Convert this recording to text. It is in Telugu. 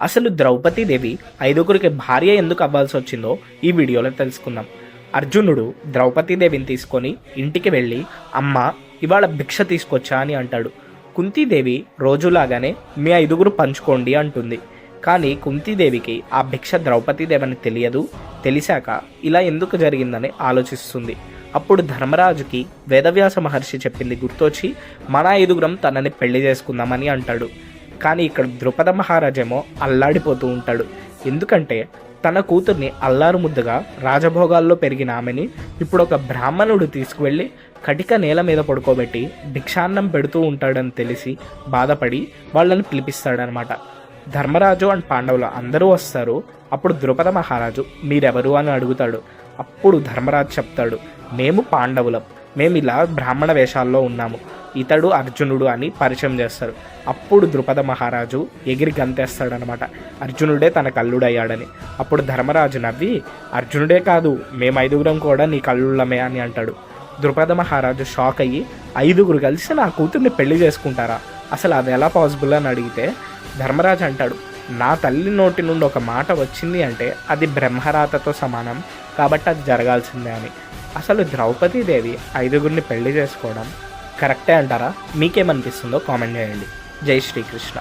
అసలు ద్రౌపదీదేవి ఐదుగురికి భార్య ఎందుకు అవ్వాల్సి వచ్చిందో ఈ వీడియోలో తెలుసుకుందాం. అర్జునుడు ద్రౌపదీదేవిని తీసుకొని ఇంటికి వెళ్ళి అమ్మ ఇవాళ భిక్ష తీసుకొచ్చా అని అంటాడు. కుంతీదేవి రోజులాగానే మీ ఐదుగురు పంచుకోండి అంటుంది. కానీ కుంతీదేవికి ఆ భిక్ష ద్రౌపదీదేవిని తెలియదు. తెలిసాక ఇలా ఎందుకు జరిగిందని ఆలోచిస్తుంది. అప్పుడు ధర్మరాజుకి వేదవ్యాస మహర్షి చెప్పింది గుర్తొచ్చి మన ఐదుగురం తనని పెళ్లి చేసుకుందామని అంటాడు. కానీ ఇక్కడ ద్రుపద మహారాజేమో అల్లాడిపోతూ ఉంటాడు. ఎందుకంటే తన కూతుర్ని అల్లారు ముద్దుగా రాజభోగాల్లో పెరిగిన ఆమెని ఇప్పుడు ఒక బ్రాహ్మణుడు తీసుకువెళ్ళి కటిక నేల మీద పడుకోబెట్టి భిక్షాన్నం పెడుతూ ఉంటాడని తెలిసి బాధపడి వాళ్ళని పిలిపిస్తాడనమాట. ధర్మరాజు అండ్ పాండవులు అందరూ వస్తారు. అప్పుడు ద్రుపద మహారాజు మీరెవరు అని అడుగుతాడు. అప్పుడు ధర్మరాజు చెప్తాడు, మేము పాండవులం, మేము ఇలా బ్రాహ్మణ వేషాల్లో ఉన్నాము, ఇతడు అర్జునుడు అని పరిచయం చేస్తారు. అప్పుడు ద్రుపద మహారాజు ఎగిరి గంతేస్తాడనమాట, అర్జునుడే తన కల్లుడయ్యాడని. అప్పుడు ధర్మరాజు నవ్వి అర్జునుడే కాదు మేము ఐదుగురం కూడా నీ కల్లుళ్ళమే అని అంటాడు. ద్రుపద మహారాజు షాక్ అయ్యి ఐదుగురు కలిసి నా కూతుర్ని పెళ్లి చేసుకుంటారా, అసలు అది ఎలా పాసిబుల్ అని అడిగితే ధర్మరాజు అంటాడు, నా తల్లి నోటి నుండి ఒక మాట వచ్చింది అంటే అది బ్రహ్మరాతతో సమానం, కాబట్టి అది జరగాల్సిందే అని. అసలు ద్రౌపదీదేవి ఐదుగురిని పెళ్లి చేసుకోవడం కరెక్టే అంటారా? మీకేమనిపిస్తుందో కామెంట్ చేయండి. జై శ్రీకృష్ణ.